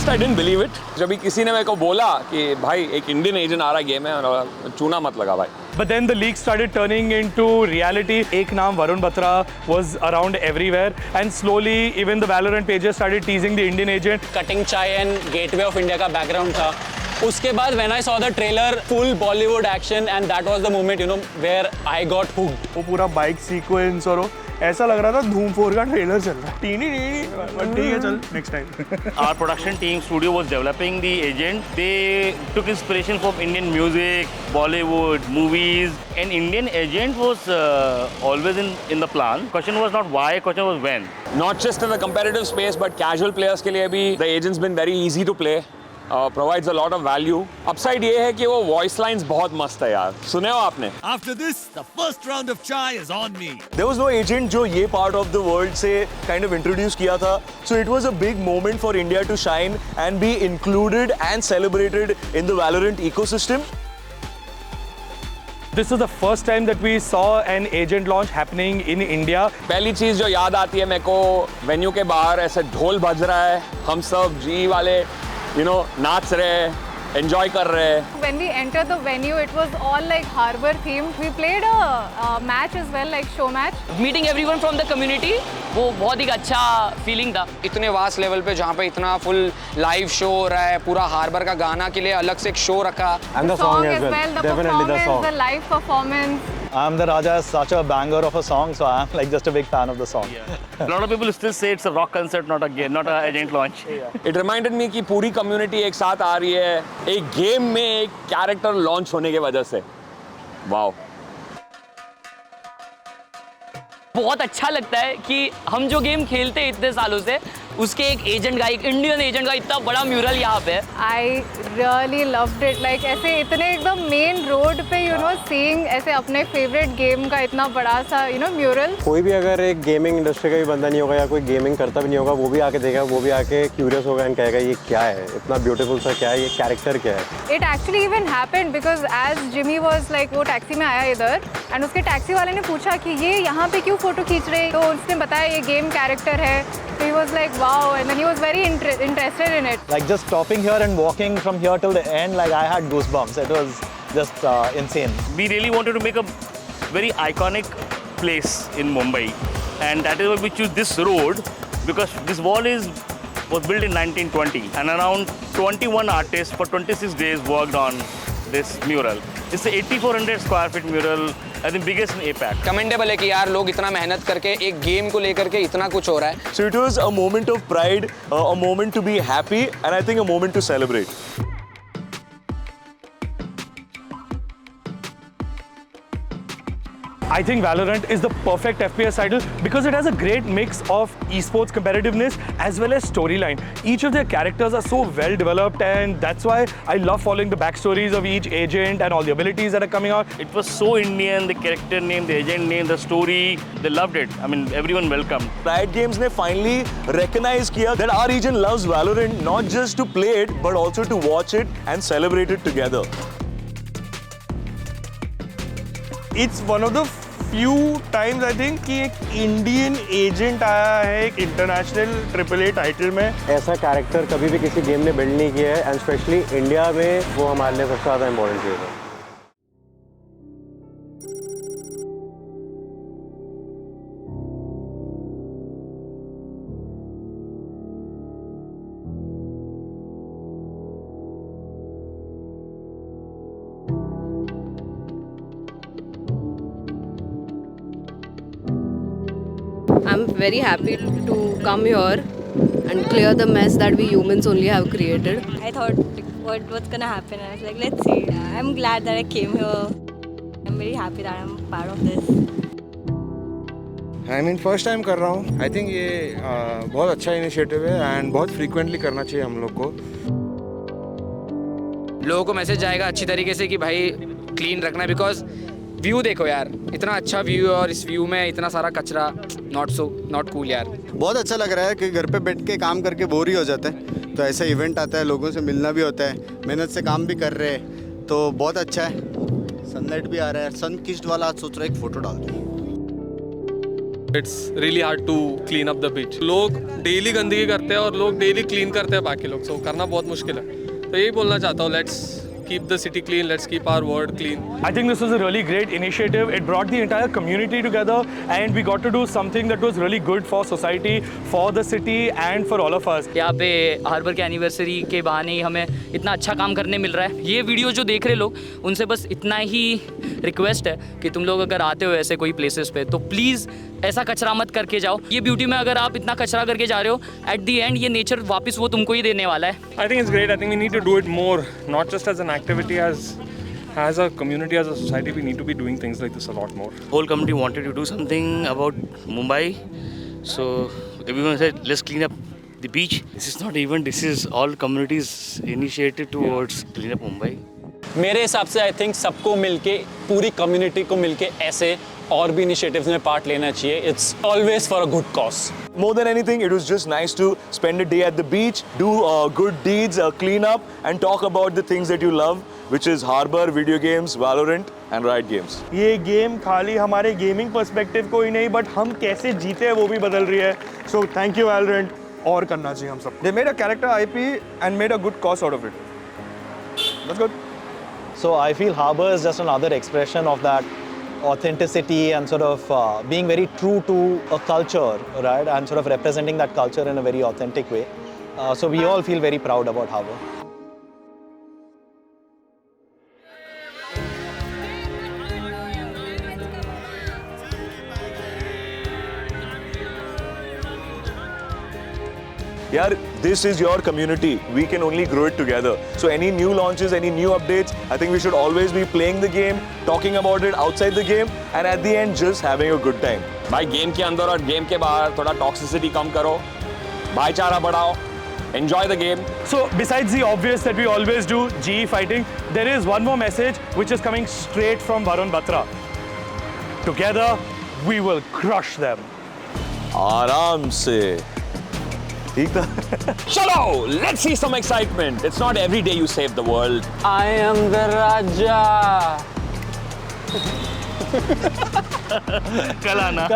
First I didn't believe it. जब भी किसी ने मेरे को बोला कि भाई एक इंडियन एजेंट आ रहा है गेम में, चूना मत लगा भाई। But then the league started turning into reality. एक नाम Varun Batra was around everywhere, and slowly even the Valorant pages started teasing the Indian agent. Cutting Chai and Gateway of India का background था। उसके बाद when I saw the trailer, full Bollywood action, and that was the moment, you know, where I got hooked. वो पूरा bike sequence और ऐसा लग रहा था धूम 4 का ट्रेलर चल रहा है। टीनी ठीक है, चल next time. Our production team studio was developing the agent. They took inspiration from Indian music, Bollywood, movies. An Indian agent was always in the plan. Question was not why, question was when. Not just in the competitive space, but casual players के लिए भी the agent's been very easy to play. Provides a lot of value. Upside ये है कि वो voice lines बहुत मस्त है यार। सुने हो आपने? After this, the first round of chai is on me. There was no agent जो ये part of the world से kind of introduce किया था. So it was a big moment for India to shine and be included and celebrated in the Valorant ecosystem. This was the first time that we saw an agent launch happening in India. पहली चीज़ जो याद आती है मेरे को, venue के बाहर ऐसे ढोल बज रहा है, हम सब जी वाले नाच रहे हैं, enjoy कर रहे हैं। When we entered the venue, it was all like harbor themed. We played a match as well, like show match. Meeting everyone from the community, वो बहुत ही अच्छा फीलिंग था। इतने वास्ट लेवल पे जहाँ पे इतना फुल लाइव शो हो रहा है, पूरा हार्बर का गाना के लिए अलग से एक शो रखा। And the song as well, the performance, the live performance. I'm the Raja is such a banger of a song, so I'm like just a big fan of the song. A lot of people still say it's a rock concert, not a agent launch. It reminded me कि पूरी community एक साथ आ रही है एक game में एक character launch होने की वजह से। वाओ, बहुत अच्छा लगता है कि हम जो गेम खेलते हैं इतने सालों से, उसके एक एजेंट का, एक इंडियन एजेंट का इतना बड़ा म्यूरल यहाँ पे। I really loved it. Like ऐसे इतने एकदम मेन रोड पे seeing ऐसे अपने फेवरेट गेम का इतना बड़ा सा म्यूरल। कोई भी अगर एक गेमिंग इंडस्ट्री का भी बंदा नहीं होगा या कोई गेमिंग करता भी नहीं होगा, वो भी आके देखेगा, वो भी आके क्यूरियस होगा एंड कहेगा ये क्या है, इतना ब्यूटीफुल सा क्या है, ये कैरेक्टर क्या है। It actually even happened because as Jimmy was like वो टैक्सी में आया इधर एंड उसके टैक्सी वाले ने पूछा कि ये यहाँ पे क्यों फोटो खींच रहे, तो उसने बताया ये गेम कैरेक्टर है। So he was like wow, and then he was very interested in it. Like just stopping here and walking from here till the end, like I had goosebumps. It was just insane. We really wanted to make a very iconic place in Mumbai, and that is why we choose this road, because this wall was built in 1920, and around 21 artists for 26 days worked on this mural. It's an 8,400 square feet mural. I think biggest in APAC. Commendable है कि यार लोग इतना मेहनत करके एक game को लेकर के इतना कुछ हो रहा है। So it was a moment of pride, a moment to be happy, and I think a moment to celebrate. I think Valorant is the perfect FPS title because it has a great mix of esports competitiveness as well as storyline. Each of their characters are so well developed, and that's why I love following the backstories of each agent and all the abilities that are coming out. It was so Indian, the character name, the agent name, the story, they loved it. I mean, everyone welcomed. Riot Games ने finally recognize किया that our region loves Valorant not just to play it but also to watch it and celebrate it together. It's one of the few times I think कि एक Indian agent आया है एक international AAA title में। ऐसा character कभी भी किसी गेम ने बिल्ड नहीं किया है, एंड स्पेशली इंडिया में वो हमारे लिए सबसे ज़्यादा इम्पोर्टेंट चीज़ है। I'm very happy to come here and clear the mess that we humans only have created. I thought what's gonna happen, and I was like, let's see. I'm glad that I came here. I'm very happy that I'm part of this. I mean first time कर रहा हूँ. I think ये बहुत अच्छा initiative है and बहुत frequently करना चाहिए हम लोग को. लोगों को मैसेज जाएगा अच्छी तरीके से कि भाई क्लीन रखना, बिकॉज व्यू देखो यार, इतना अच्छा व्यू है और इस व्यू में इतना सारा कचरा, नॉट कूल यार। बहुत अच्छा लग रहा है कि घर पे बैठ के काम करके बोर ही हो जाते हैं, तो ऐसा इवेंट आता है, लोगों से मिलना भी होता है, मेहनत से काम भी कर रहे हैं, तो बहुत अच्छा है। सनलाइट भी आ रहा है, सन किस्ड वाला आज सोच रहा है एक फ़ोटो डाल दूँ। It's really hard to clean up the beach. लोग डेली गंदगी करते हैं और लोग डेली क्लीन करते हैं बाकी लोग, so करना बहुत मुश्किल है. तो यही बोलना चाहता हूँ, let's keep the city clean, let's keep our world clean. I think this was a really great initiative. It brought the entire community together and we got to do something that was really good for society, for the city and for all of us. यहाँ पे harbour के anniversary के बहाने ही हमें इतना अच्छा काम करने मिल रहा है. ये वीडियो जो देख रहे लोग, उनसे बस इतना ही रिक्वेस्ट है कि तुम लोग अगर आते हो ऐसे कोई प्लेसेस पे तो प्लीज़ ऐसा कचरा मत करके जाओ. ये ब्यूटी में अगर आप इतना कचरा करके जा रहे हो, एट दी एंड ये नेचर वापस वो तुमको ही देने वाला है. I think it's great. I think we need to do it more, not just as an activity, as a community, as a society. We need to be doing things like this a lot more. Whole community wanted to do something about Mumbai, so everyone said, let's clean up the beach. This is not even. This is all communities' initiative towards clean up Mumbai. मेरे हिसाब से I think सबको मिलके, पूरी community को मिलके ऐसे और भी इनिशिएटिव्स में पार्ट लेना चाहिए. It's always for a good cause. More than anything, it was just nice to spend a day at the beach, do good deeds, clean up, and talk about the things that you love, which is Harbour, video games, Valorant, and Riot games. ये game खाली हमारे gaming perspective को ही नहीं, but हम कैसे जीते हैं वो भी बदल रही है. So thank you Valorant. और करना चाहिए हम सब. They made a character IP and made a good cause out of it. That's good. So I feel Harbour is just another expression of that authenticity and sort of being very true to a culture, right? And sort of representing that culture in a very authentic way. So we all feel very proud about Harbour. Yeah, this is your community. We can only grow it together. So any new launches, any new updates, I think we should always be playing the game, talking about it outside the game, and at the end just having a good time. भाई game के अंदर और game के बाहर थोड़ा toxicity कम करो, भाईचारा बढ़ाओ, enjoy the game. So besides the obvious that we always do, GE fighting, there is one more message which is coming straight from Varun Batra. Together, we will crush them. आराम से. ठीक था. Chalo, let's see some excitement. It's not every day you save the world. I am the Raja. कल आना.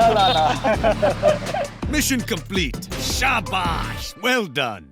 Mission complete. Shabash. Well done.